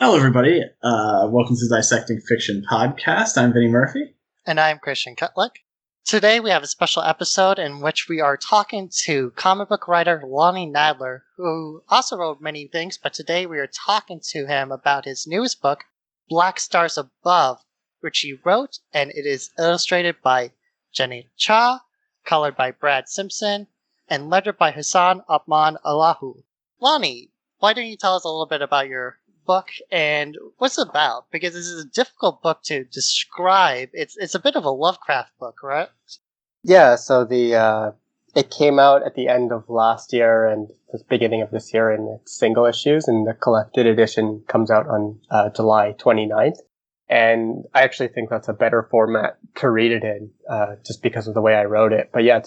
Hello, everybody. Welcome to the Dissecting Fiction podcast. I'm Vinny Murphy. And I'm Christian Kutlick. Today we have a special episode in which we are talking to comic book writer Lonnie Nadler, who also wrote many things, but today we are talking to him about his newest book, Black Stars Above, which he wrote, and it is illustrated by Jenny Cha, colored by Brad Simpson, and lettered by Hassan Abman Allahu. Lonnie, why don't you tell us a little bit about your book and what's it about? Because this is a difficult book to describe. It's a bit of a Lovecraft book, right? Yeah, so it came out at the end of last year and the beginning of this year in its single issues, and the collected edition comes out on July 29th. And I actually think that's a better format to read it in, just because of the way I wrote it. But yeah,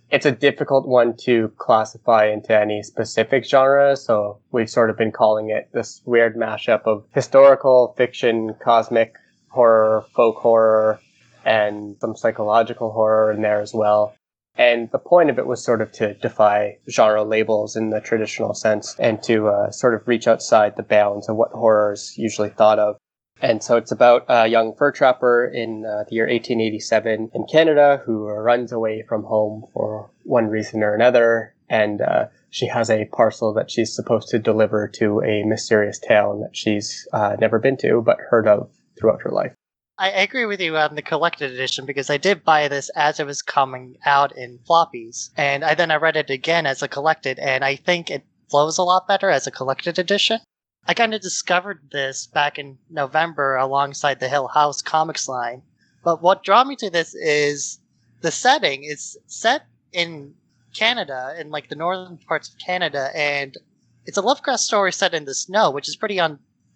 it's a difficult one to classify into any specific genre, so we've sort of been calling it this weird mashup of historical fiction, cosmic horror, folk horror, and some psychological horror in there as well. And the point of it was sort of to defy genre labels in the traditional sense and to sort of reach outside the bounds of what horror is usually thought of. And so it's about a young fur trapper in the year 1887 in Canada who runs away from home for one reason or another. And she has a parcel that she's supposed to deliver to a mysterious town that she's never been to but heard of throughout her life. I agree with you on the collected edition because I did buy this as it was coming out in floppies. And I read it again as a collected, and I think it flows a lot better as a collected edition. I kind of discovered this back in November alongside the Hill House comics line. But what drew me to this is the setting. It's set in Canada, in like the northern parts of Canada, and it's a Lovecraft story set in the snow, which is pretty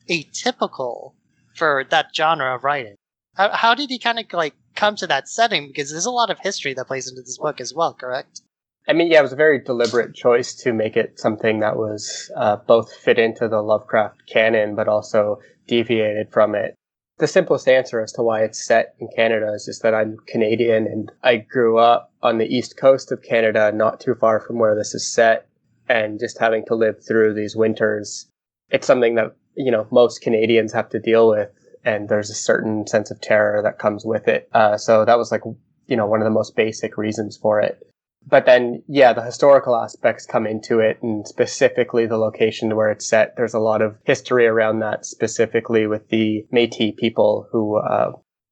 atypical for that genre of writing. How did he kind of like come to that setting? Because there's a lot of history that plays into this book as well, correct? I mean, yeah, it was a very deliberate choice to make it something that was both fit into the Lovecraft canon, but also deviated from it. The simplest answer as to why it's set in Canada is just that I'm Canadian and I grew up on the east coast of Canada, not too far from where this is set, and just having to live through these winters. It's something that, most Canadians have to deal with, and there's a certain sense of terror that comes with it. So that was one of the most basic reasons for it. But then, yeah, the historical aspects come into it, and specifically the location where it's set. There's a lot of history around that, specifically with the Métis people who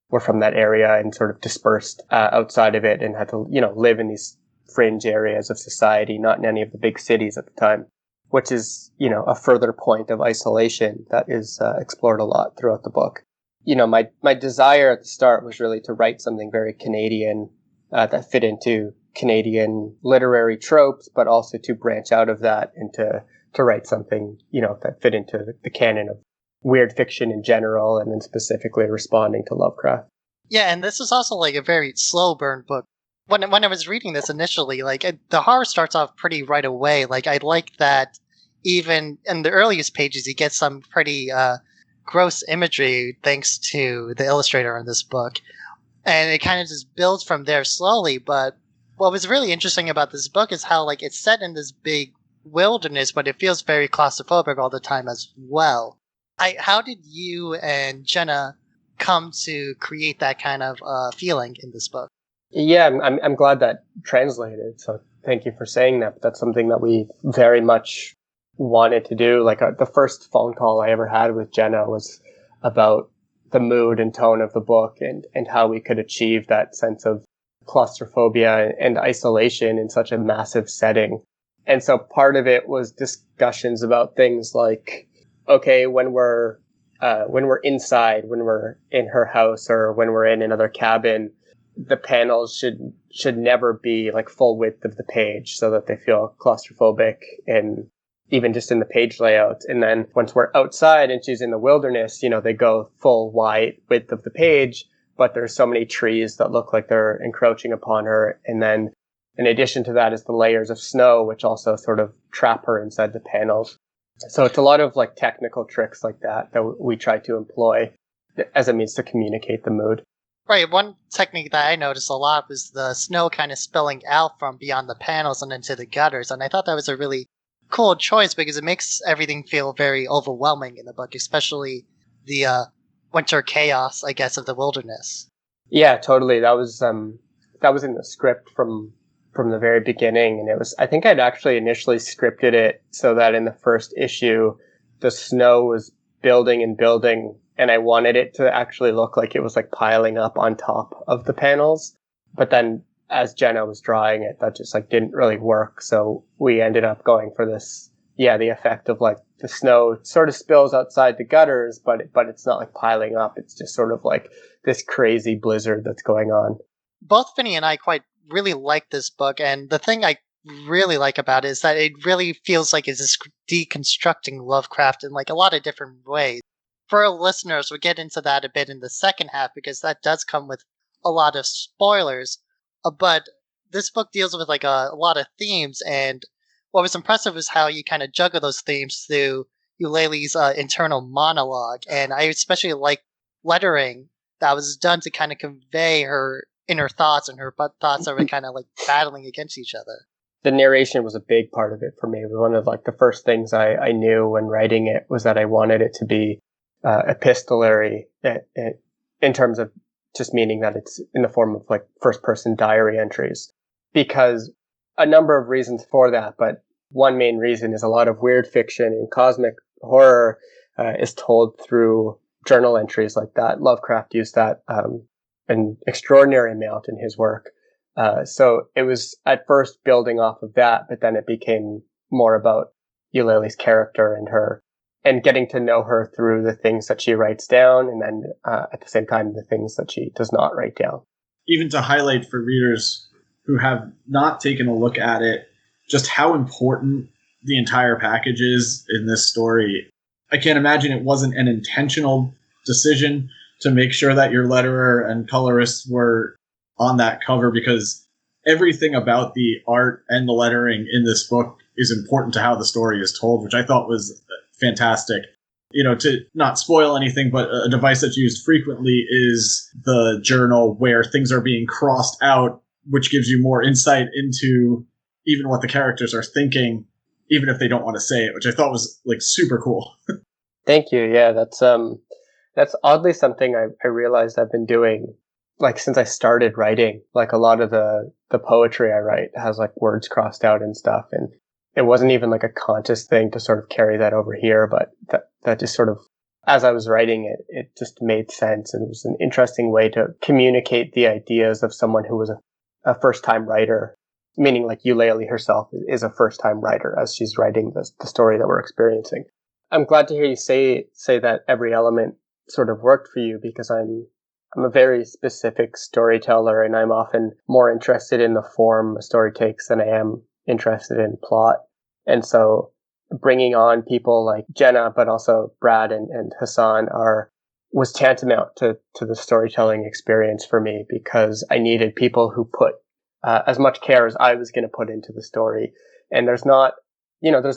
were from that area and sort of dispersed outside of it and had to, live in these fringe areas of society, not in any of the big cities at the time, which is, a further point of isolation that is explored a lot throughout the book. My desire at the start was really to write something very Canadian that fit into Canadian literary tropes, but also to branch out of that and to write something, that fit into the canon of weird fiction in general, and then specifically responding to Lovecraft. Yeah, and this is also like a very slow burn book. When I was reading this initially, the horror starts off pretty right away. I like that even in the earliest pages, you get some pretty gross imagery thanks to the illustrator in this book. And it kind of just builds from there slowly, but what was really interesting about this book is how it's set in this big wilderness, but it feels very claustrophobic all the time as well. How did you and Jenna come to create that kind of feeling in this book? Yeah, I'm glad that translated. So thank you for saying that. But that's something that we very much wanted to do. The first phone call I ever had with Jenna was about the mood and tone of the book and how we could achieve that sense of claustrophobia and isolation in such a massive setting. And so part of it was discussions about things like, okay, when we're inside, when we're in her house or when we're in another cabin, the panels should never be full width of the page so that they feel claustrophobic, and even just in the page layout. And then once we're outside and she's in the wilderness, they go full wide width of the page, but there's so many trees that look like they're encroaching upon her. And then in addition to that is the layers of snow, which also sort of trap her inside the panels. So it's a lot of technical tricks like that we try to employ as a means to communicate the mood. Right, one technique that I noticed a lot was the snow kind of spilling out from beyond the panels and into the gutters, and I thought that was a really cool choice because it makes everything feel very overwhelming in the book, especially the winter chaos, I guess, of the wilderness. Yeah, totally. That was in the script from the very beginning, and it was, I think I'd actually initially scripted it so that in the first issue the snow was building and building, and I wanted it to actually look like it was like piling up on top of the panels. But then as Jenna was drawing it, that just like didn't really work. So we ended up going for this, the effect of like the snow sort of spills outside the gutters, but it's not like piling up. It's just sort of like this crazy blizzard that's going on. Both Vinny and I quite really like this book, and the thing I really like about it is that it really feels like it's deconstructing Lovecraft in like a lot of different ways. For our listeners, we'll get into that a bit in the second half because that does come with a lot of spoilers. But this book deals with like a lot of themes, and what was impressive is how you kind of juggle those themes through Eulalie's internal monologue, and I especially like lettering that was done to kind of convey her inner thoughts and her thoughts that were kind of like battling against each other. The narration was a big part of it for me. It was one of like the first things I knew when writing it was that I wanted it to be epistolary in terms of just meaning that it's in the form of like first person diary entries, because a number of reasons for that. But one main reason is a lot of weird fiction and cosmic horror is told through journal entries like that. Lovecraft used that an extraordinary amount in his work. So it was at first building off of that, but then it became more about Eulalie's character and getting to know her through the things that she writes down, and then at the same time, the things that she does not write down. Even to highlight for readers who have not taken a look at it, just how important the entire package is in this story. I can't imagine it wasn't an intentional decision to make sure that your letterer and colorists were on that cover, because everything about the art and the lettering in this book is important to how the story is told, which I thought was fantastic. To not spoil anything, but a device that's used frequently is the journal where things are being crossed out, which gives you more insight into even what the characters are thinking, even if they don't want to say it, which I thought was like super cool. Thank you. Yeah, that's oddly something I realized I've been doing like since I started writing. Like a lot of the poetry I write has like words crossed out and stuff, and it wasn't even like a conscious thing to sort of carry that over here, but that just sort of, as I was writing it, it just made sense, and it was an interesting way to communicate the ideas of someone who was a first-time writer, meaning like Eulalie herself is a first-time writer as she's writing the story that we're experiencing. I'm glad to hear you say that every element sort of worked for you, because I'm a very specific storyteller, and I'm often more interested in the form a story takes than I am interested in plot. And so bringing on people like Jenna, but also Brad and Hassan was tantamount to the storytelling experience for me, because I needed people who put as much care as I was going to put into the story. And there's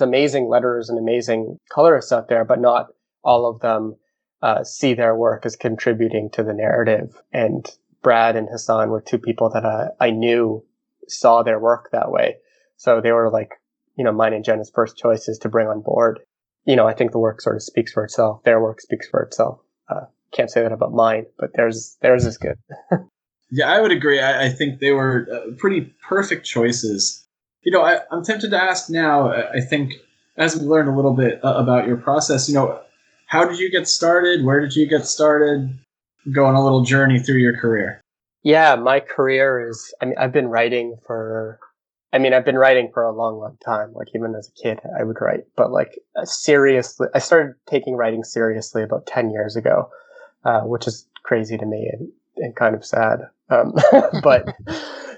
amazing letterers and amazing colorists out there, but not all of them see their work as contributing to the narrative. And Brad and Hassan were two people that I knew saw their work that way. So they were like, mine and Jenna's first choices to bring on board. I think the work sort of speaks for itself. Their work speaks for itself. Can't say that about mine, but theirs is good. Yeah, I would agree. I think they were pretty perfect choices. I'm tempted to ask now, I think, as we learned a little bit about your process, how did you get started? Where did you get started? Go on a little journey through your career. Yeah, my career is, I've been writing for a long, long time. Like even as a kid, I would write, but like seriously, I started taking writing seriously about 10 years ago, which is crazy to me and kind of sad. But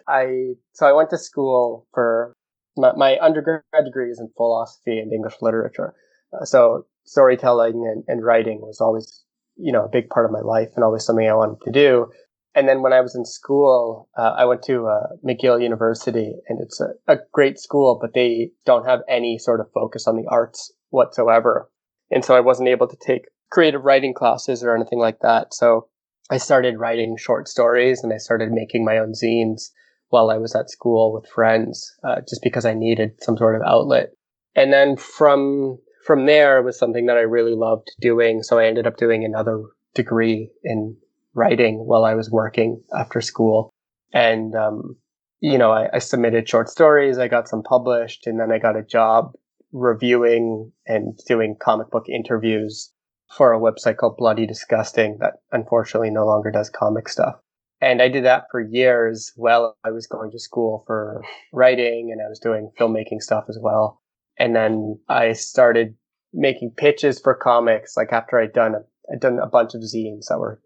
I went to school for my undergrad degree is in philosophy and English literature. So storytelling and writing was always, a big part of my life and always something I wanted to do. And then when I was in school, I went to McGill University, and it's a great school, but they don't have any sort of focus on the arts whatsoever. And so I wasn't able to take creative writing classes or anything like that. So I started writing short stories, and I started making my own zines while I was at school with friends, just because I needed some sort of outlet. And then from there, it was something that I really loved doing. So I ended up doing another degree in writing while I was working after school. And, I submitted short stories. I got some published, and then I got a job reviewing and doing comic book interviews for a website called Bloody Disgusting that unfortunately no longer does comic stuff. And I did that for years while I was going to school for writing, and I was doing filmmaking stuff as well. And then I started making pitches for comics, like after I'd done a bunch of zines that were,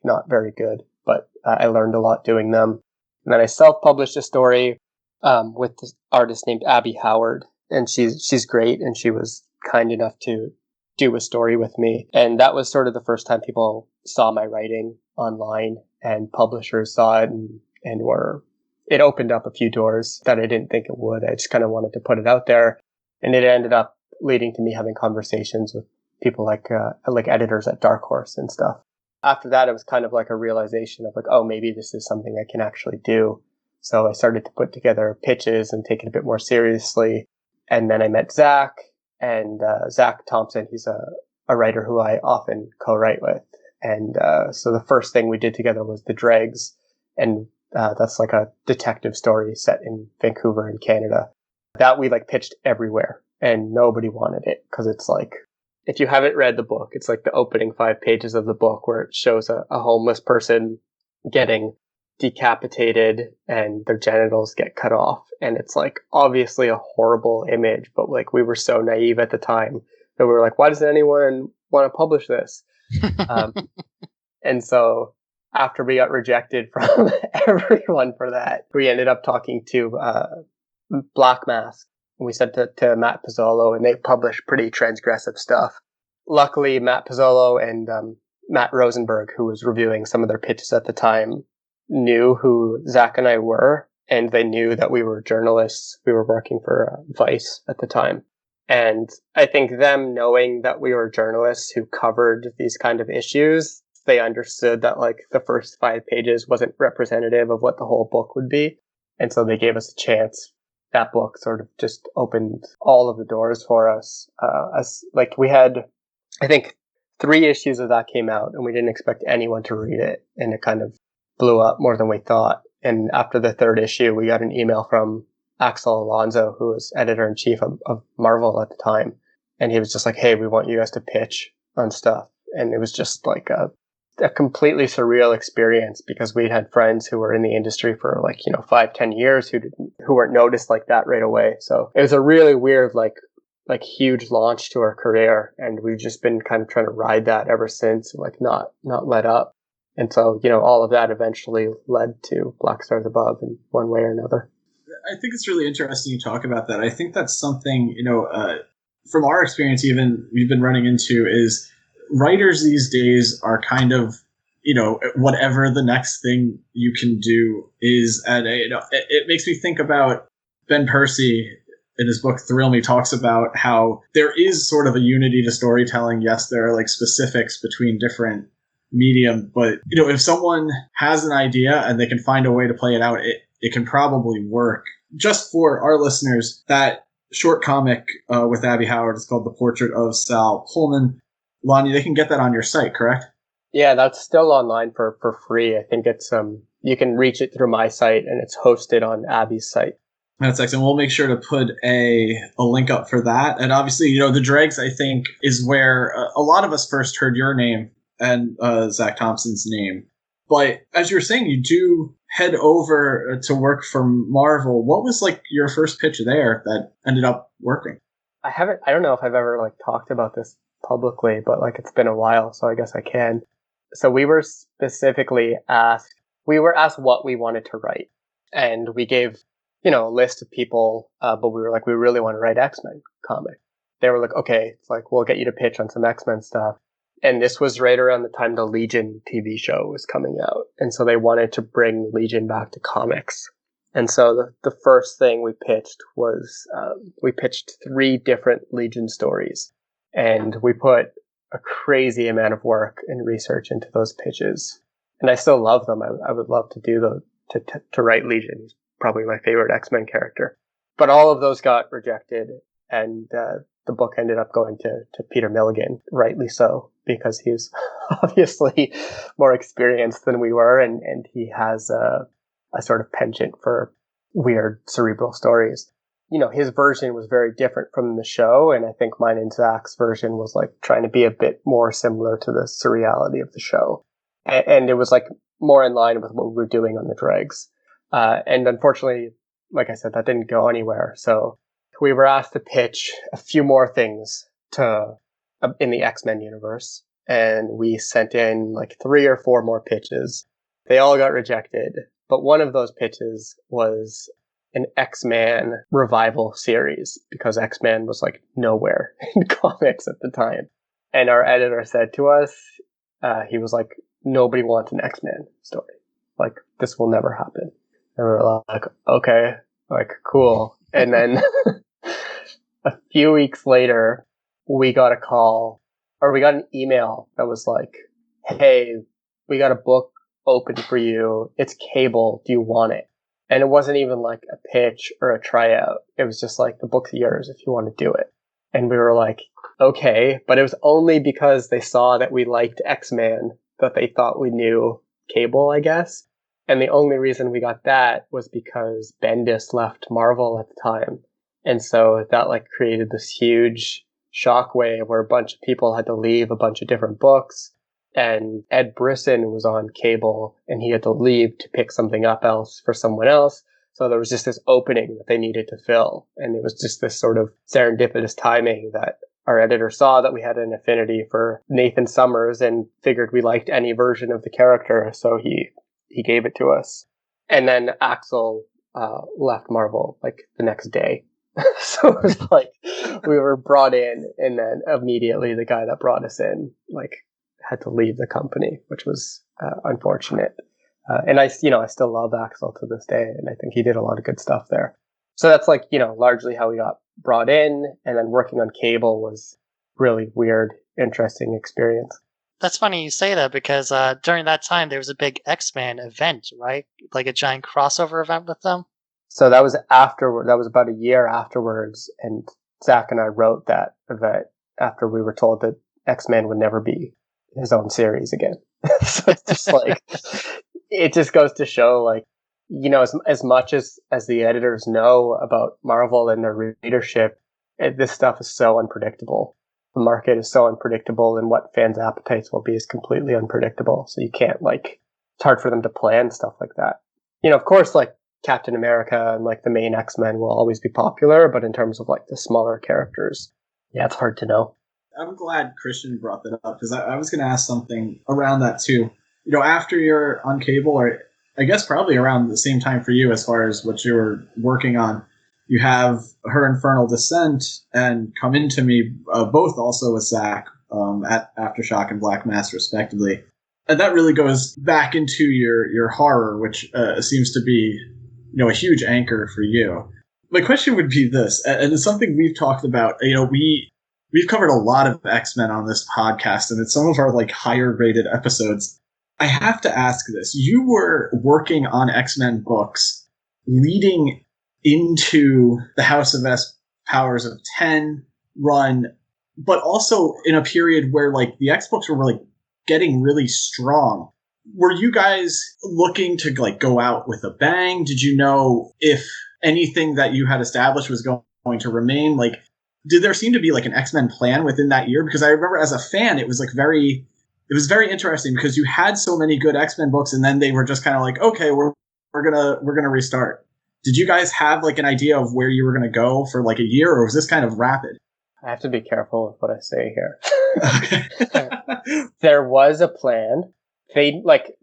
not very good, but I learned a lot doing them. And then I self-published a story with this artist named Abby Howard, and she's great, and she was kind enough to do a story with me. And that was sort of the first time people saw my writing online, and publishers saw it, and it opened up a few doors that I didn't think it would. I just kind of wanted to put it out there. And it ended up leading to me having conversations with people like editors at Dark Horse and stuff. After that, it was kind of like a realization of like, oh, maybe this is something I can actually do. So I started to put together pitches and take it a bit more seriously. And then I met Zach, and Zach Thompson. He's a writer who I often co-write with. And so the first thing we did together was The Dregs. And that's like a detective story set in Vancouver in Canada. That we pitched everywhere, and nobody wanted it because it's like, if you haven't read the book, it's like the opening 5 pages of the book where it shows a homeless person getting decapitated and their genitals get cut off. And it's like obviously a horrible image, but we were so naive at the time that we were like, why doesn't anyone want to publish this? And so after we got rejected from everyone for that, we ended up talking to Black Mask. We sent it to Matt Pizzolo, and they publish pretty transgressive stuff. Luckily, Matt Pizzolo and Matt Rosenberg, who was reviewing some of their pitches at the time, knew who Zach and I were, and they knew that we were journalists. We were working for Vice at the time. And I think them knowing that we were journalists who covered these kind of issues, they understood that the first 5 pages wasn't representative of what the whole book would be. And so they gave us a chance. That book sort of just opened all of the doors for us. We had, I think, 3 issues of that came out, and we didn't expect anyone to read it, and it kind of blew up more than we thought. And after the 3rd issue, we got an email from Axel Alonso, who was editor-in-chief of Marvel at the time, and he was just like, hey, we want you guys to pitch on stuff. And it was just like a completely surreal experience, because we had friends who were in the industry for 5-10 years who weren't noticed like that right away. So it was a really weird huge launch to our career, and we've just been kind of trying to ride that ever since, not let up. And so all of that eventually led to Black Stars Above in one way or another. I think it's really interesting you talk about that. I think that's something from our experience even we've been running into is writers these days are kind of, whatever the next thing you can do is it makes me think about Ben Percy in his book Thrill Me talks about how there is sort of a unity to storytelling. Yes, there are specifics between different medium, but if someone has an idea and they can find a way to play it out, it can probably work. Just for our listeners, that short comic with Abby Howard is called The Portrait of Sal Pullman. Lonnie, they can get that on your site, correct? Yeah, that's still online for free. I think it's you can reach it through my site, and it's hosted on Abby's site. That's excellent. We'll make sure to put a link up for that. And obviously, The Dregs, I think, is where a lot of us first heard your name and Zach Thompson's name. But as you were saying, you do head over to work for Marvel. What was your first pitch there that ended up working? I don't know if I've ever talked about this publicly, but it's been a while, so I guess I can. So we were asked what we wanted to write, and we gave a list of people, but we were we really want to write X-Men comic. They were okay, it's we'll get you to pitch on some X-Men stuff. And this was right around the time the Legion TV show was coming out, and so they wanted to bring Legion back to comics. And so the first thing we pitched was we pitched 3 different Legion stories. And we put a crazy amount of work and research into those pitches. And I still love them. I would love to do to write Legion. He's probably my favorite X-Men character. But all of those got rejected. and the book ended up going to Peter Milligan, rightly so, because he's obviously more experienced than we were, and he has a sort of penchant for weird cerebral stories. You know, his version was very different from the show, and I think mine and Zach's version was like trying to be a bit more similar to the surreality of the show. And it was like more in line with what we were doing on the Dregs. And unfortunately, like I said, that didn't go anywhere. So we were asked to pitch a few more things to in the X-Men universe, and we sent in like 3 or 4 more pitches. They all got rejected, but one of those pitches was an X-Men revival series, because X-Men was like nowhere in comics at the time. And our editor said to us, he was like, nobody wants an X-Men story. Like, this will never happen. And we were like, okay, like, cool. And then a few weeks later, we got a call, or we got an email that was like, hey, we got a book open for you. It's Cable. Do you want it? And it wasn't even like a pitch or a tryout. It was just like, the book's yours if you want to do it. And we were like, okay. But it was only because they saw that we liked X-Men that they thought we knew Cable, I guess. And the only reason we got that was because Bendis left Marvel at the time. And so that like created this huge shockwave where a bunch of people had to leave a bunch of different books. And Ed Brisson was on Cable, and he had to leave to pick something up else for someone else. So there was just this opening that they needed to fill. And it was just this sort of serendipitous timing that our editor saw that we had an affinity for Nathan Summers and figured we liked any version of the character. So he gave it to us. And then Axel left Marvel like the next day. So it was like we were brought in, and then immediately the guy that brought us in like had to leave the company, which was unfortunate. And I still love Axel to this day, and I think he did a lot of good stuff there. So that's like, largely how we got brought in, and then working on Cable was really weird, interesting experience. That's funny you say that, because during that time there was a big X-Men event, right? Like a giant crossover event with them. So that was afterward. That was about a year afterwards, and Zach and I wrote that event after we were told that X-Men would never be his own series again. So it's just like, it just goes to show, like, as much as the editors know about Marvel and their readership, this stuff is so unpredictable. The market is so unpredictable, and what fans' appetites will be is completely unpredictable. So you can't, like, it's hard for them to plan stuff like that. Of course, like, Captain America and like the main X-Men will always be popular, but in terms of like the smaller characters, yeah, it's hard to know. I'm glad Christian brought that up, because I was going to ask something around that too. After you're on Cable, or I guess probably around the same time for you as far as what you were working on, you have Her Infernal Descent and Come Into Me, both also with Zach at Aftershock and Black Mass respectively. And that really goes back into your horror, which seems to be a huge anchor for you. My question would be this, and it's something we've talked about. We've covered a lot of X-Men on this podcast, and it's some of our like higher rated episodes. I have to ask this. You were working on X-Men books leading into the House of S Powers of 10 run, but also in a period where like the X books were like getting really strong. Were you guys looking to like go out with a bang? Did you know if anything that you had established was going to remain? Like, did there seem to be like an X-Men plan within that year? Because I remember as a fan, it was very interesting, because you had so many good X-Men books, and then they were just kind of like, okay, we're gonna restart. Did you guys have like an idea of where you were gonna go for like a year, or was this kind of rapid? I have to be careful with what I say here. There was a plan. They like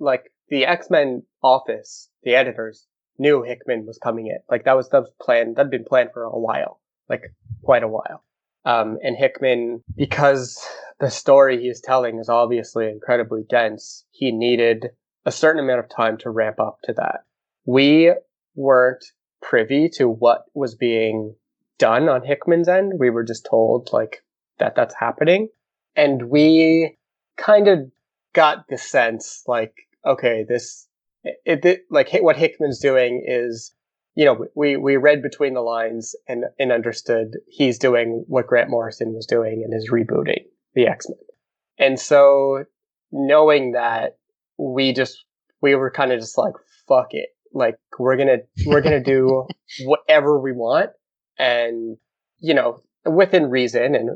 the X-Men office, the editors knew Hickman was coming in. Like that was the plan. That'd been planned for a while, like quite a while. And Hickman, because the story he's telling is obviously incredibly dense, he needed a certain amount of time to ramp up to that. We weren't privy to what was being done on Hickman's end. We were just told like that's happening, and we kind of got the sense like, okay, like what Hickman's doing is we read between the lines and understood he's doing what Grant Morrison was doing and is rebooting the X-Men. And so knowing that, we were kind of just like, fuck it. Like, we're gonna do whatever we want. And, within reason. And,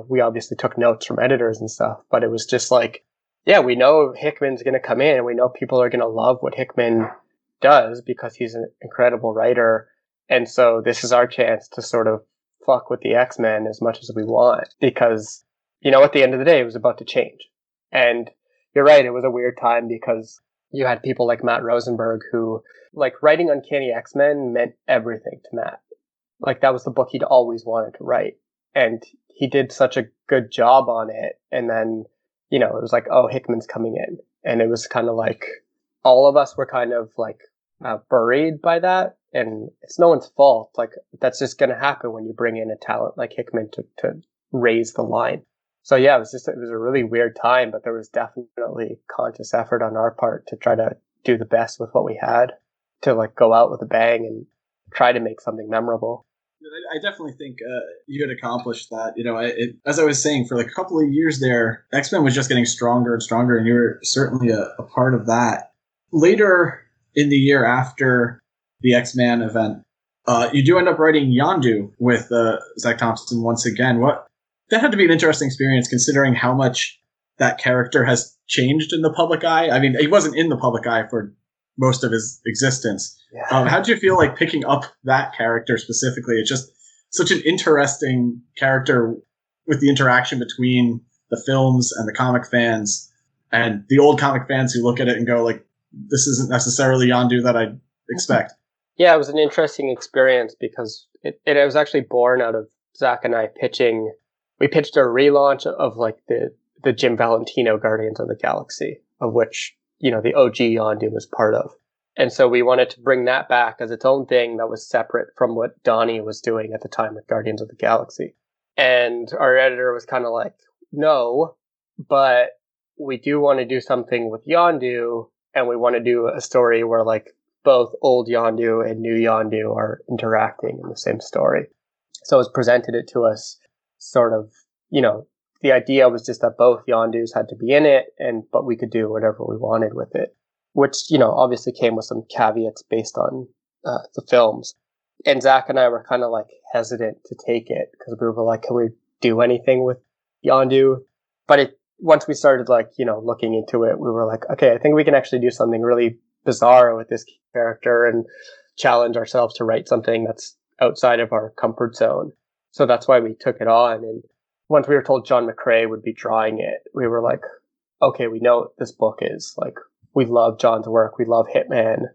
we obviously took notes from editors and stuff, but it was just like, yeah, we know Hickman's going to come in and we know people are going to love what Hickman does because he's an incredible writer. And so this is our chance to sort of fuck with the X-Men as much as we want, because, at the end of the day, it was about to change. And you're right, it was a weird time because you had people like Matt Rosenberg who, like, writing Uncanny X-Men meant everything to Matt. Like, that was the book he'd always wanted to write. And he did such a good job on it. And then, it was like, oh, Hickman's coming in. And it was kind of like, all of us were kind of like buried by that. And it's no one's fault. Like, that's just going to happen when you bring in a talent like Hickman to raise the line. So yeah, it was a really weird time, but there was definitely conscious effort on our part to try to do the best with what we had, to like go out with a bang and try to make something memorable. I definitely think you had accomplished that. As I was saying, for like a couple of years there, X-Men was just getting stronger and stronger, and you were certainly a part of that. Later in the year after the X-Men event, you do end up writing Yondu with Zach Thompson once again. That had to be an interesting experience, considering how much that character has changed in the public eye. I mean, he wasn't in the public eye for most of his existence. Yeah. How did you feel like picking up that character specifically? It's just such an interesting character with the interaction between the films and the comic fans, and the old comic fans who look at it and go like, this isn't necessarily Yondu that I'd expect. Yeah, it was an interesting experience because it was actually born out of Zach and I pitching. We pitched a relaunch of like the Jim Valentino Guardians of the Galaxy, of which, the OG Yondu was part of. And so we wanted to bring that back as its own thing that was separate from what Donnie was doing at the time with Guardians of the Galaxy. And our editor was kind of like, no, but we do want to do something with Yondu, and we want to do a story where like both old Yondu and new Yondu are interacting in the same story. So it presented it to us sort of, the idea was just that both Yondus had to be in it, but we could do whatever we wanted with it, which, obviously came with some caveats based on the films. And Zach and I were kind of like hesitant to take it because we were like, can we do anything with Yondu? But once we started like, looking into it, we were like, okay, I think we can actually do something really bizarre with this character and challenge ourselves to write something that's outside of our comfort zone. So that's why we took it on. And once we were told John McCrae would be drawing it, we were like, okay, we know what this book is. Like, we love John's work. We love Hitman.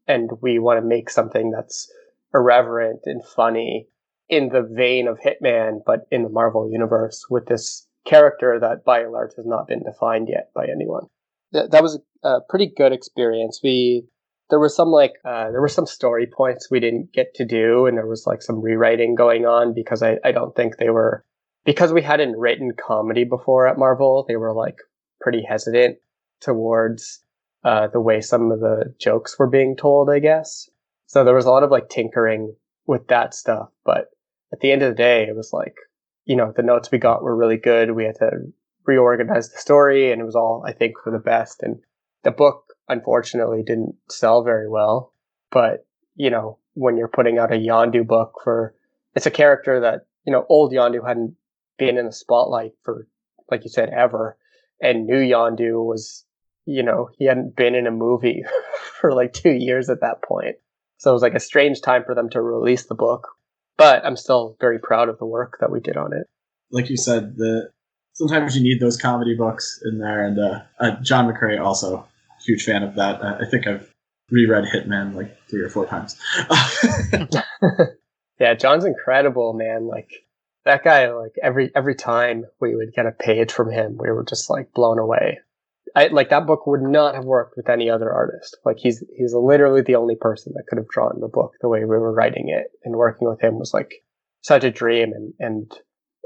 And we want to make something that's irreverent and funny in the vein of Hitman, but in the Marvel universe with this character that by and large has not been defined yet by anyone. That was a pretty good experience. There were some story points we didn't get to do, and there was like some rewriting going on because I don't think because we hadn't written comedy before at Marvel, they were like pretty hesitant towards the way some of the jokes were being told, I guess. So there was a lot of like tinkering with that stuff. But at the end of the day, it was like, the notes we got were really good. We had to reorganize the story, and it was all, I think, for the best. And the book, unfortunately, didn't sell very well. But, when you're putting out a Yondu book it's a character that, old Yondu hadn't been in the spotlight for, like you said, ever. And new Yondu was, he hadn't been in a movie for like 2 years at that point. So it was like a strange time for them to release the book. But I'm still very proud of the work that we did on it. Like you said, sometimes you need those comedy books in there. And John McCrae, also huge fan of that. I think I've reread Hitman like 3 or 4 times. Yeah, John's incredible, man. Like, that guy, like every time we would get a page from him, we were just like blown away. That book would not have worked with any other artist. Like, he's literally the only person that could have drawn the book the way we were writing it, and working with him was like such a dream. And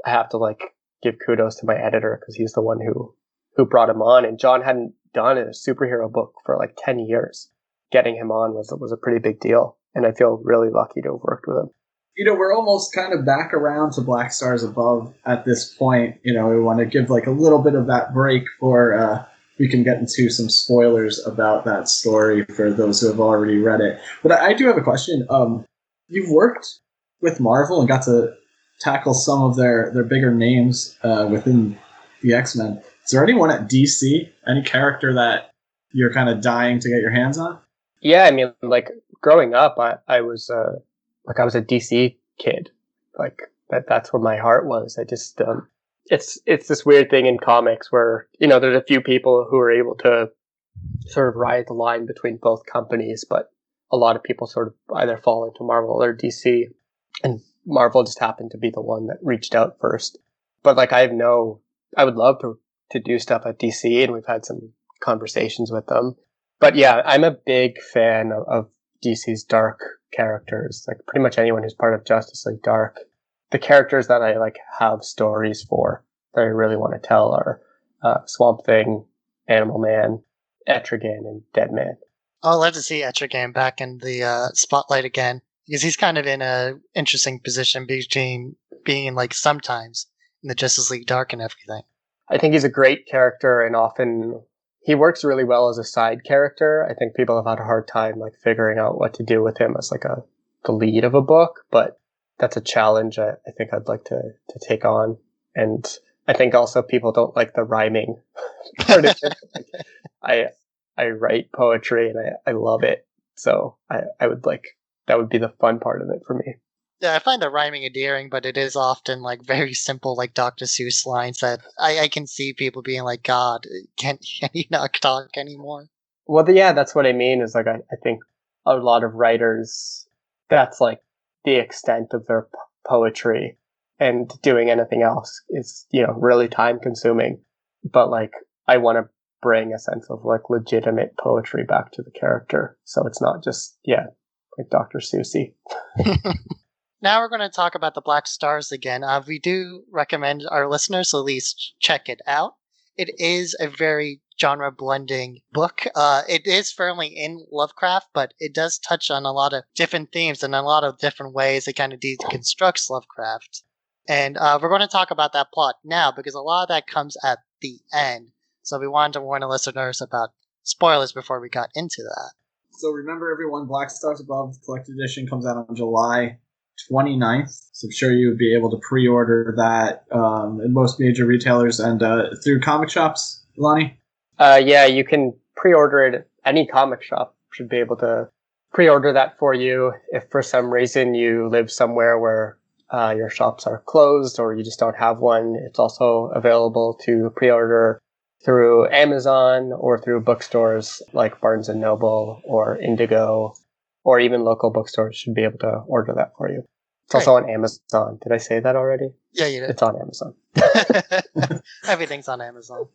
I have to like give kudos to my editor because he's the one who brought him on. And John hadn't done a superhero book for like 10 years. Getting him on was a pretty big deal. and I feel really lucky to have worked with him. We're almost kind of back around to Black Stars Above at this point. We want to give like a little bit of that break for we can get into some spoilers about that story for those who have already read it. But I do have a question. You've worked with Marvel and got to tackle some of their bigger names within the X-Men. Is there anyone at DC, any character that you're kind of dying to get your hands on? Yeah, I mean, like growing up, I was I was a DC kid. Like that's where my heart was. I just it's this weird thing in comics where there's a few people who are able to sort of ride the line between both companies, but a lot of people sort of either fall into Marvel or DC, and Marvel just happened to be the one that reached out first. But like I would love to do stuff at DC, and we've had some conversations with them. But yeah, I'm a big fan of DC's dark characters. Like pretty much anyone who's part of Justice League Dark. The characters that I like have stories for that I really want to tell are Swamp Thing, Animal Man, Etrigan, and Deadman. I'd love to see Etrigan back in the spotlight again, because he's kind of in a interesting position between being like sometimes in the Justice League Dark and everything. I think he's a great character, and often he works really well as a side character. I think people have had a hard time like figuring out what to do with him as like the lead of a book, but that's a challenge I think I'd like to take on. And I think also people don't like the rhyming part of it. Like, I write poetry and I love it, so I would like that would be the fun part of it for me. Yeah, I find the rhyming endearing, but it is often like very simple, like Dr. Seuss lines that I can see people being like, God, can he not talk anymore? Well, yeah, that's what I mean is like, I think a lot of writers, that's like the extent of their poetry, and doing anything else is, really time consuming. But like, I want to bring a sense of like legitimate poetry back to the character. So it's not just, like Dr. Seussy. Now we're going to talk about the Black Stars again. We do recommend our listeners at least check it out. It is a very genre blending book. It is firmly in Lovecraft, but it does touch on a lot of different themes and a lot of different ways it kind of deconstructs Lovecraft. And we're going to talk about that plot now because a lot of that comes at the end. So we wanted to warn the listeners about spoilers before we got into that. So remember everyone, Black Stars Above Collected Edition comes out on July 29th. So I'm sure you would be able to pre-order that in most major retailers and through comic shops, Lonnie? Yeah, you can pre-order it. Any comic shop should be able to pre-order that for you. If for some reason you live somewhere where your shops are closed or you just don't have one, it's also available to pre-order through Amazon or through bookstores like Barnes & Noble or Indigo, or even local bookstores should be able to order that for you. It's also on Amazon. Did I say that already? Yeah, you did. It's on Amazon. Everything's on Amazon.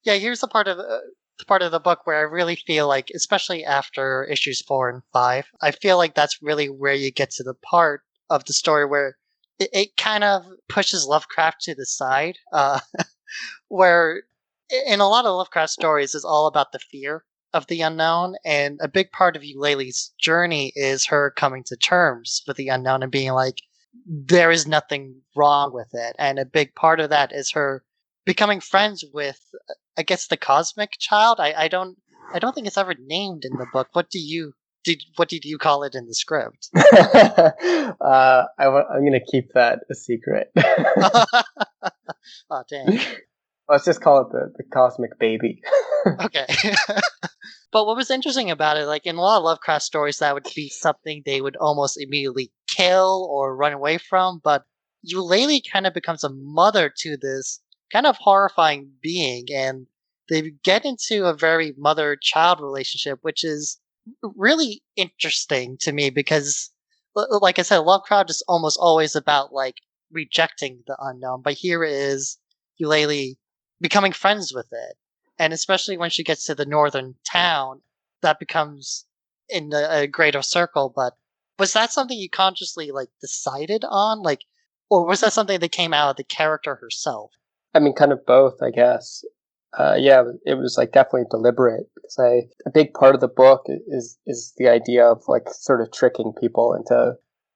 Yeah, here's the part of the book where I really feel like, especially after issues 4 and 5, I feel like that's really where you get to the part of the story where it kind of pushes Lovecraft to the side, where in a lot of Lovecraft stories is all about the fear of the unknown, and a big part of Eulalie's journey is her coming to terms with the unknown and being like, there is nothing wrong with it. And a big part of that is her becoming friends with, I guess, the cosmic child. I don't think it's ever named in the book. What did you call it in the script? I'm going to keep that a secret. Oh, dang. Let's just call it the cosmic baby. Okay. But what was interesting about it, like in a lot of Lovecraft stories, that would be something they would almost immediately kill or run away from. But Eulalie kind of becomes a mother to this kind of horrifying being, and they get into a very mother-child relationship, which is really interesting to me because, like I said, Lovecraft is almost always about like rejecting the unknown, but here it is Eulalie becoming friends with it. And especially when she gets to the northern town, that becomes in a greater circle. But was that something you consciously like decided on, like, or was that something that came out of the character herself? I mean, kind of both, I guess. Yeah, it was like definitely deliberate because a big part of the book is the idea of like sort of tricking people into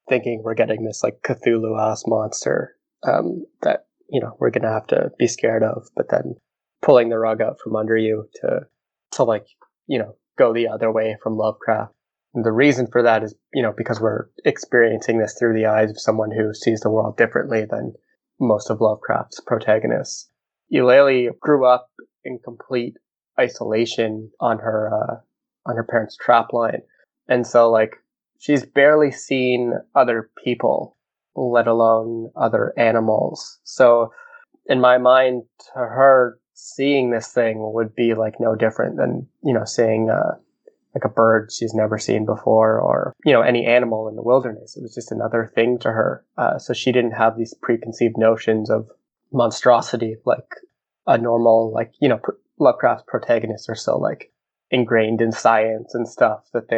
thinking we're getting this like Cthulhu-ass monster that we're gonna have to be scared of, but then pulling the rug out from under you to like go the other way from Lovecraft. And the reason for that is because we're experiencing this through the eyes of someone who sees the world differently than most of Lovecraft's protagonists. Eulalie grew up in complete isolation on her parents' trapline, and so like she's barely seen other people, let alone other animals. So in my mind, to her, seeing this thing would be like no different than seeing like a bird she's never seen before, or any animal in the wilderness. It was just another thing to her. So she didn't have these preconceived notions of monstrosity like a normal Lovecraft's protagonists are so like ingrained in science and stuff that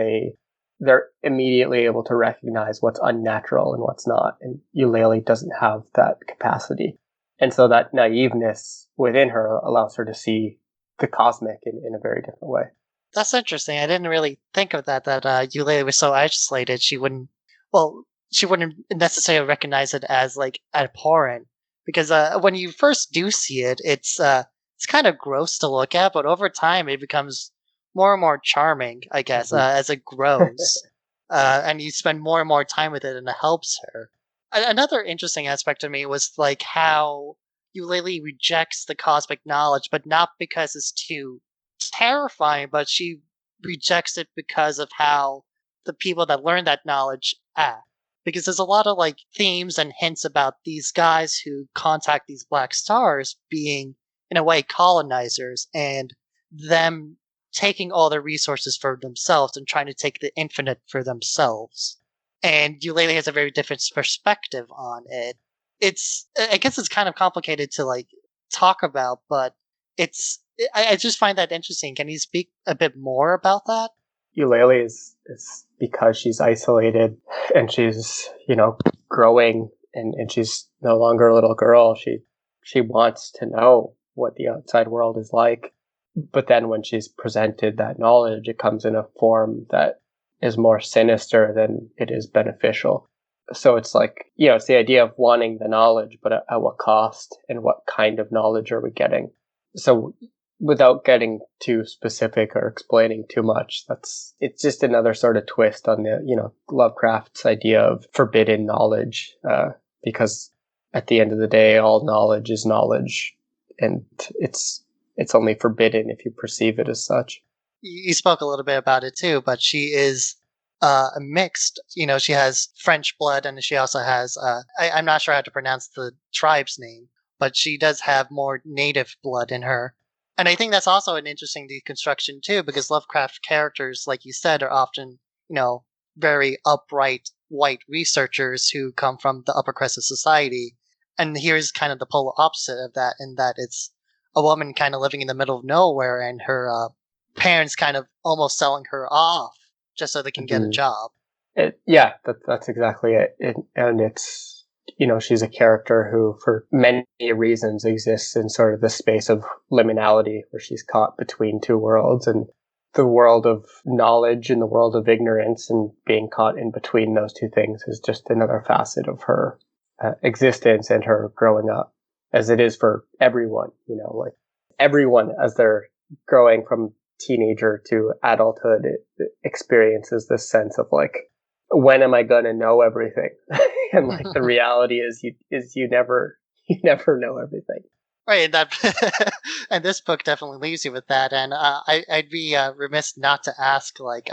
they're immediately able to recognize what's unnatural and what's not. And Eulalie doesn't have that capacity. And so that naiveness within her allows her to see the cosmic in a very different way. That's interesting. I didn't really think of that Eulalie was so isolated she wouldn't necessarily recognize it as like abhorrent. Because when you first do see it, it's kind of gross to look at, but over time it becomes more and more charming, I guess, as it grows. And you spend more and more time with it, and it helps her. Another interesting aspect to me was like how Eulalie rejects the cosmic knowledge, but not because it's too terrifying, but she rejects it because of how the people that learn that knowledge act. Because there's a lot of like themes and hints about these guys who contact these black stars being, in a way, colonizers, and them taking all their resources for themselves and trying to take the infinite for themselves. And Eulalie has a very different perspective on it. I guess it's kind of complicated to like talk about, but I just find that interesting. Can you speak a bit more about that? Eulalie is because she's isolated and she's, growing and she's no longer a little girl. She wants to know what the outside world is like. But then when she's presented that knowledge, it comes in a form that is more sinister than it is beneficial. So it's like, it's the idea of wanting the knowledge, but at what cost, and what kind of knowledge are we getting? So without getting too specific or explaining too much, it's just another sort of twist on the, Lovecraft's idea of forbidden knowledge, because at the end of the day, all knowledge is knowledge, and it's only forbidden if you perceive it as such. You spoke a little bit about it too, but she is mixed. She has French blood, and she also has, I'm not sure how to pronounce the tribe's name, but she does have more native blood in her. And I think that's also an interesting deconstruction too, because Lovecraft characters, like you said, are often, very upright white researchers who come from the upper crust of society. And here's kind of the polar opposite of that, in that it's a woman kind of living in the middle of nowhere, and her parents kind of almost selling her off just so they can get a job. That's exactly it. And it's, she's a character who, for many reasons, exists in sort of the space of liminality, where she's caught between two worlds, and the world of knowledge and the world of ignorance, and being caught in between those two things is just another facet of her existence and her growing up, as it is for everyone, like everyone as they're growing from teenager to adulthood, it experiences this sense of like, when am I going to know everything? And like the reality is you never know everything. Right, and this book definitely leaves you with that. And I'd be remiss not to ask, like,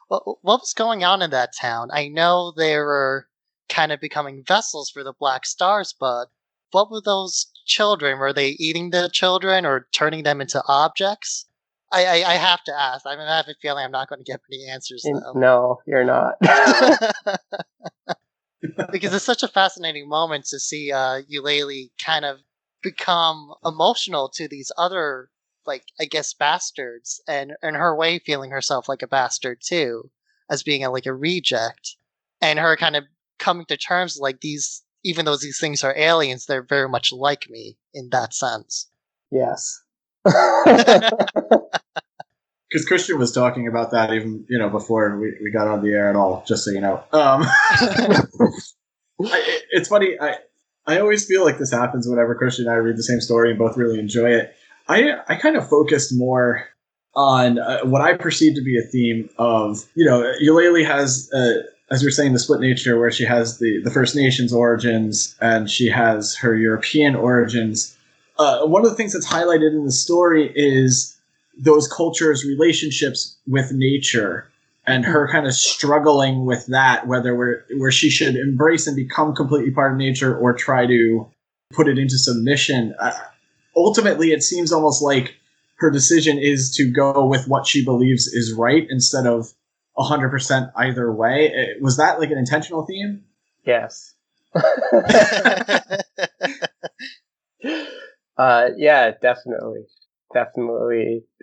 what was going on in that town? I know they were kind of becoming vessels for the Black Stars, but what were those children? Were they eating the children or turning them into objects? I have to ask. I have a feeling I'm not going to get any answers, though. No, you're not. Because it's such a fascinating moment to see Eulalie kind of become emotional to these other, like, I guess, bastards, and in her way feeling herself like a bastard too, as being like a reject, and her kind of coming to terms like these, even though these things are aliens, they're very much like me in that sense. Yes. Because Christian was talking about that even, before we got on the air at all, just so you know. It's funny. I always feel like this happens whenever Christian and I read the same story and both really enjoy it. I kind of focused more on what I perceive to be a theme of, Eulalie has, as you're saying, the split nature where she has the First Nations origins and she has her European origins. One of the things that's highlighted in the story is those cultures' relationships with nature and her kind of struggling with that, whether where she should embrace and become completely part of nature or try to put it into submission. Ultimately, it seems almost like her decision is to go with what she believes is right instead of 100% either way. Was that like an intentional theme? Yes. Yeah, definitely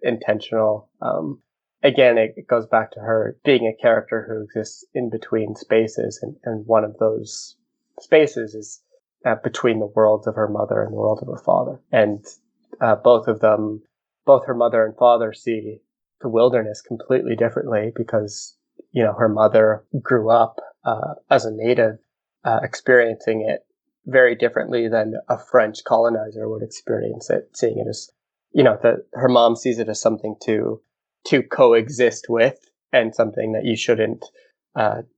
intentional. Again, it goes back to her being a character who exists in between spaces, and one of those spaces is between the worlds of her mother and the world of her father. And both of them, both her mother and father, see the wilderness completely differently because, her mother grew up as a native, experiencing it very differently than a French colonizer would experience it, seeing it as, her mom sees it as something to coexist with and something that you shouldn't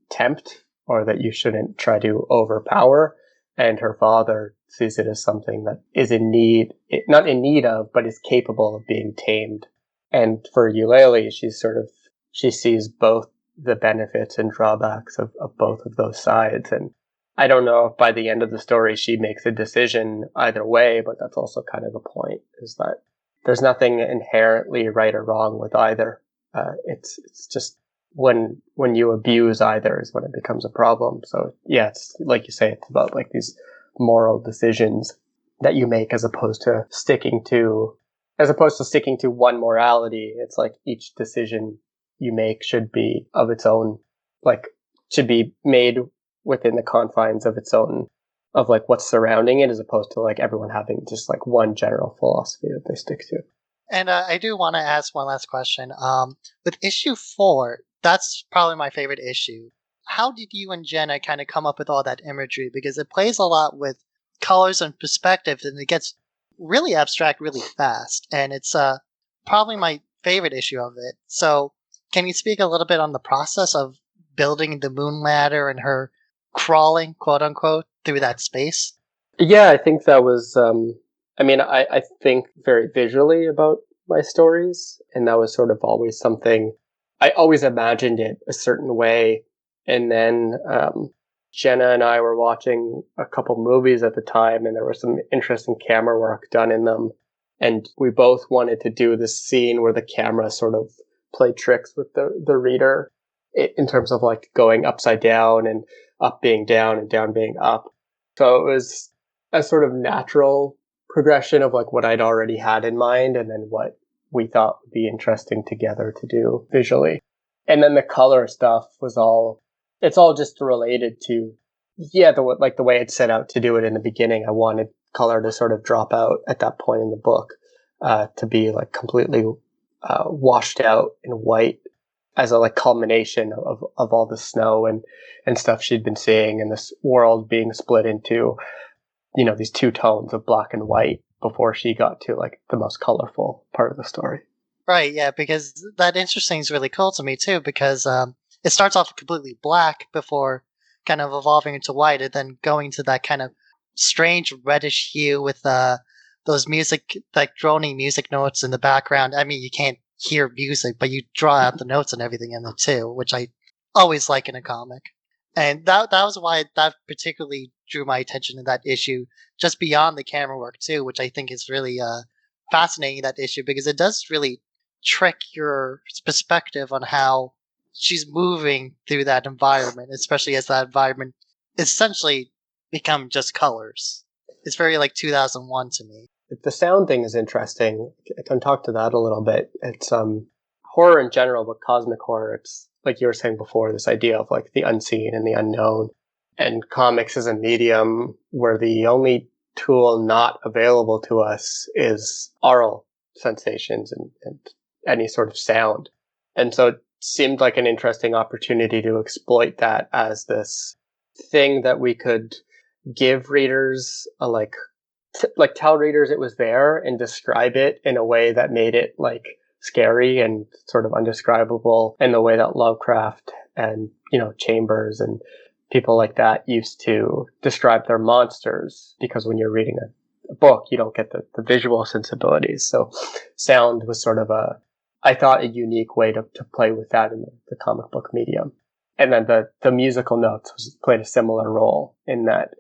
tempt or that you shouldn't try to overpower. And her father sees it as something that is not in need of, but is capable of being tamed. And for Eulalie, she sees both the benefits and drawbacks of both of those sides. And I don't know if by the end of the story she makes a decision either way, but that's also kind of the point, is that there's nothing inherently right or wrong with either. It's just when you abuse either is when it becomes a problem. So yeah, it's like you say, it's about like these moral decisions that you make as opposed to sticking to one morality. It's like each decision you make should be of its own, like should be made within the confines of its own, of like what's surrounding it, as opposed to like everyone having just like one general philosophy that they stick to. And I do want to ask one last question. With issue 4, that's probably my favorite issue. How did you and Jenna kind of come up with all that imagery? Because it plays a lot with colors and perspectives, and it gets really abstract really fast. And it's probably my favorite issue of it. So can you speak a little bit on the process of building the moon ladder and her crawling, quote unquote, through that space? Yeah, I think that was, I think very visually about my stories, and that was sort of always something, I always imagined it a certain way. And then Jenna and I were watching a couple movies at the time, and there was some interesting camera work done in them. And we both wanted to do this scene where the camera sort of played tricks with the reader in terms of like going upside down and up being down and down being up. So it was a sort of natural progression of like what I'd already had in mind and then what we thought would be interesting together to do visually. And then the color stuff was it's all just related to, the way it set out to do it in the beginning. I wanted color to sort of drop out at that point in the book, to be like completely washed out in white as a like culmination of all the snow and stuff she'd been seeing, and this world being split into, these two tones of black and white before she got to like the most colorful part of the story. Right, yeah, because that interesting is really cool to me too, because it starts off completely black before kind of evolving into white and then going to that kind of strange reddish hue with those music, like droning music notes in the background. I mean, you can't hear music, but you draw out the notes and everything in it too, which I always like in a comic. And that was why that particularly drew my attention to that issue, just beyond the camera work too, which I think is really fascinating, that issue, because it does really trick your perspective on how she's moving through that environment, especially as that environment essentially become just colors. It's very like 2001 to me. The sound thing is interesting. I can talk to that a little bit. It's horror in general, but cosmic horror, it's like you were saying before, this idea of like the unseen and the unknown. And comics is a medium where the only tool not available to us is aural sensations and any sort of sound. And so it seemed like an interesting opportunity to exploit that as this thing that we could give readers tell readers it was there and describe it in a way that made it like scary and sort of undescribable in the way that Lovecraft and, Chambers and people like that used to describe their monsters, because when you're reading a book, you don't get the visual sensibilities. So sound was sort of I thought, a unique way to play with that in the comic book medium. And then the musical notes played a similar role in that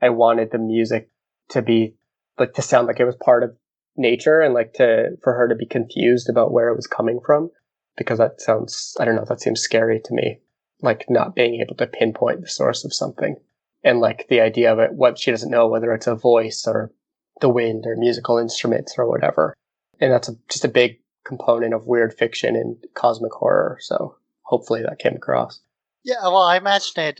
I wanted the music to be to sound like it was part of nature, and for her to be confused about where it was coming from, because that seems scary to me, like not being able to pinpoint the source of something, and like the idea of it, what she doesn't know, whether it's a voice or the wind or musical instruments or whatever. And that's just a big component of weird fiction and cosmic horror. So hopefully that came across. Yeah, well, I imagine it.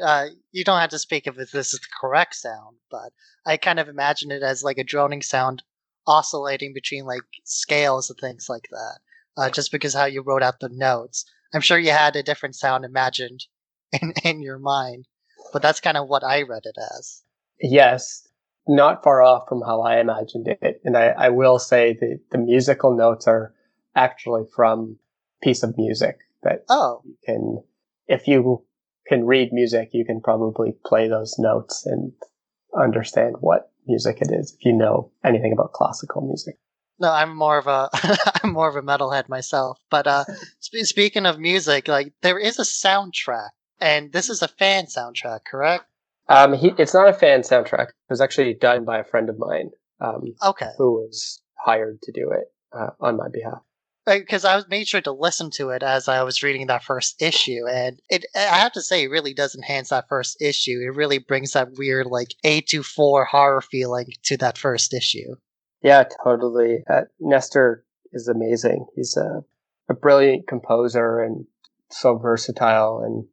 You don't have to speak if this is the correct sound, but I kind of imagine it as like a droning sound oscillating between like scales and things like that. Just because how you wrote out the notes, I'm sure you had a different sound imagined in your mind, but that's kind of what I read it as. Yes, not far off from how I imagined it. And I will say that the musical notes are actually from a piece of music that you can, if you can read music, you can probably play those notes and understand what music it is if you know anything about classical music. No, I'm more of a I'm more of a metalhead myself. But speaking of music, like there is a soundtrack, and this is a fan soundtrack, correct? It's not a fan soundtrack. It was actually done by a friend of mine. Okay. Who was hired to do it on my behalf. Because I made sure to listen to it as I was reading that first issue, and I have to say, it really does enhance that first issue. It really brings that weird, like, A24 horror feeling to that first issue. Yeah, totally. Nestor is amazing. He's a brilliant composer and so versatile. And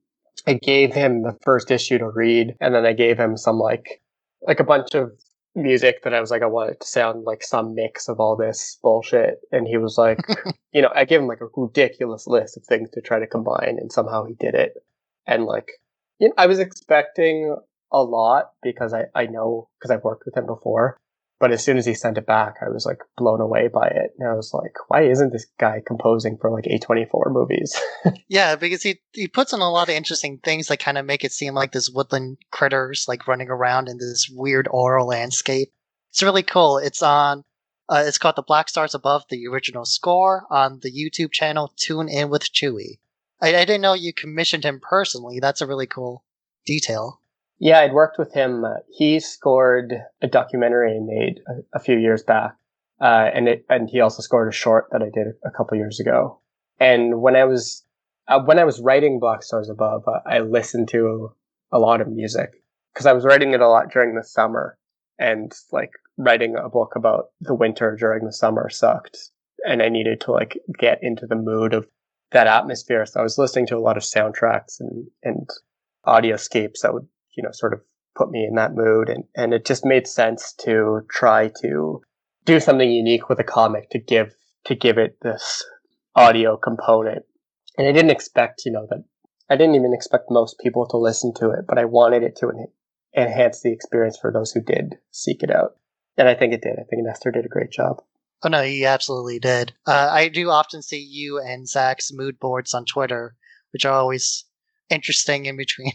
I gave him the first issue to read, and then I gave him some, like a bunch of music that I was like, I want it to sound like some mix of all this bullshit. And he was like, I gave him like a ridiculous list of things to try to combine, and somehow he did it. And I was expecting a lot because I know, because I've worked with him before. But as soon as he sent it back, I was like blown away by it. And I was like, why isn't this guy composing for like A24 movies? Yeah, because he puts in a lot of interesting things that kind of make it seem like this woodland critters like running around in this weird oral landscape. It's really cool. It's called The Black Stars Above, the original score, on the YouTube channel Tune In with Chewy. I didn't know you commissioned him personally. That's a really cool detail. Yeah, I'd worked with him. He scored a documentary I made a few years back, and he also scored a short that I did a couple years ago. And when I was writing Black Stars Above, I listened to a lot of music because I was writing it a lot during the summer, and like writing a book about the winter during the summer sucked, and I needed to like get into the mood of that atmosphere. So I was listening to a lot of soundtracks and audioscapes that would sort of put me in that mood. And it just made sense to try to do something unique with a comic to give it this audio component. And I didn't expect, I didn't even expect most people to listen to it, but I wanted it to enhance the experience for those who did seek it out. And I think it did. I think Nestor did a great job. Oh no, he absolutely did. I do often see you and Zach's mood boards on Twitter, which are always interesting in between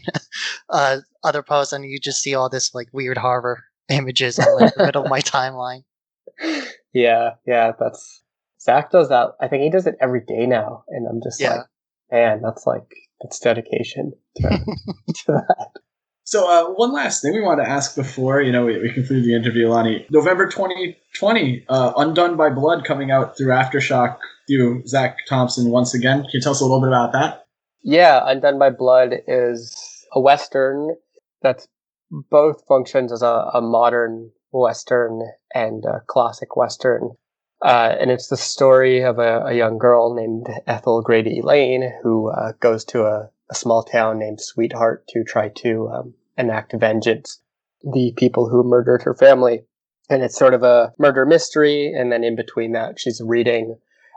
other posts, and you just see all this like weird horror images in like the middle of my timeline. Yeah, that's Zach does that. I think he does it every day now, and I'm just like, man, that's dedication to that. So one last thing we want to ask before we conclude the interview, Lonnie. November 2020, Undone by Blood coming out through Aftershock through Zach Thompson once again. Can you tell us a little bit about that? Yeah, Undone by Blood is a Western that's both functions as a modern Western and a classic Western. And it's the story of a young girl named Ethel Grady Lane who goes to a small town named Sweetheart to try to enact vengeance. The people who murdered her family And it's sort of a murder mystery. And then in between that, she's reading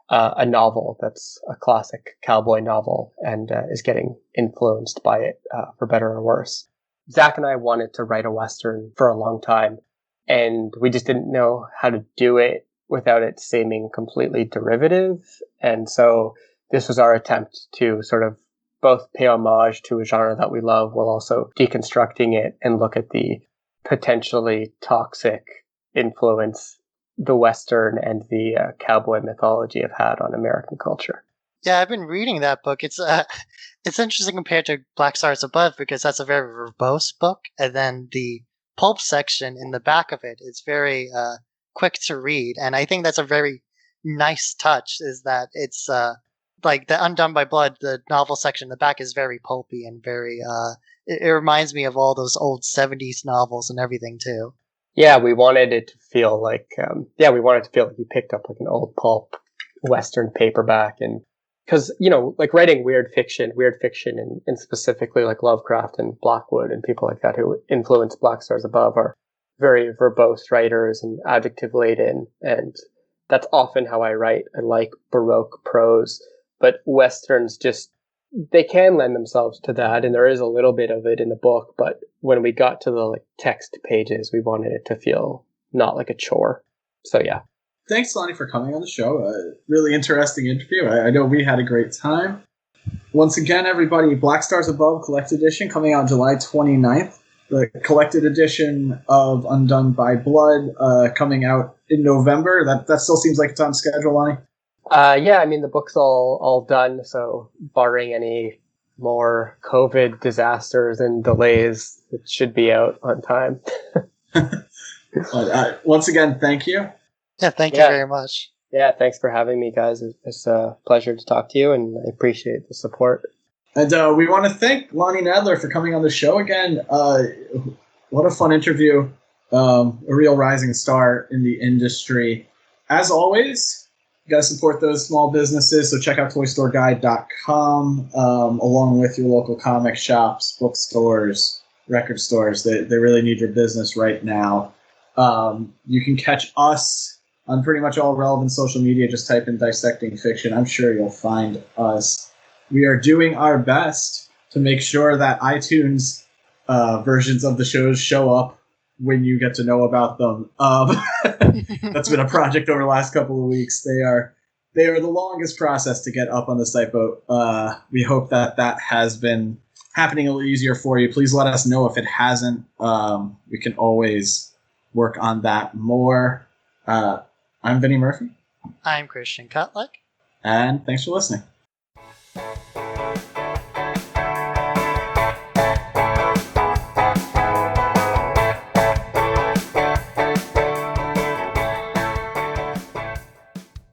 a novel that's a classic cowboy novel and is getting influenced by it, for better or worse. Zach and I wanted to write a Western for a long time, and we just didn't know how to do it without it seeming completely derivative. And so this was our attempt to sort of both pay homage to a genre that we love while also deconstructing it and look at the potentially toxic influence the Western and the cowboy mythology have had on American culture. Yeah, I've been reading that book. It's interesting compared to Black Stars Above because that's a very verbose book, and then the pulp section in the back of it is very quick to read, and I think that's a very nice touch. Is that it's like the Undone by Blood, the novel section in the back is very pulpy and very. It reminds me of all those old '70s novels and everything too. Yeah, we wanted it to feel like, we wanted to feel like you picked up like an old pulp Western paperback. And because, like writing weird fiction and specifically like Lovecraft and Blackwood and people like that who influenced Black Stars Above are very verbose writers and adjective laden. And that's often how I write. I like Baroque prose, but Westerns they can lend themselves to that, and there is a little bit of it in the book, but when we got to the text pages, we wanted it to feel not like a chore. So yeah. Thanks, Lonnie, for coming on the show. Really interesting interview. I know we had a great time. Once again, everybody, Black Stars Above Collected Edition coming out July 29th. The collected edition of Undone by Blood coming out in November. That still seems like it's on schedule, Lonnie? The book's all done, so barring any more COVID disasters and delays, it should be out on time. Once again, thank you. Yeah, thank you very much. Yeah, thanks for having me, guys. It's a pleasure to talk to you, and I appreciate the support. And we want to thank Lonnie Nadler for coming on the show again. What a fun interview. A real rising star in the industry. As always, you got to support those small businesses, so check out toystoreguide.com along with your local comic shops, bookstores, record stores. They really need your business right now. You can catch us on pretty much all relevant social media. Just type in Dissecting Fiction. I'm sure you'll find us. We are doing our best to make sure that iTunes versions of the shows show up when you get to know about them. That's been a project over the last couple of weeks. They are the longest process to get up on the site, but we hope that has been happening a little easier for you. Please let us know if it hasn't. We can always work on that more. I'm Vinny Murphy. I'm Christian Kotlik. And thanks for listening.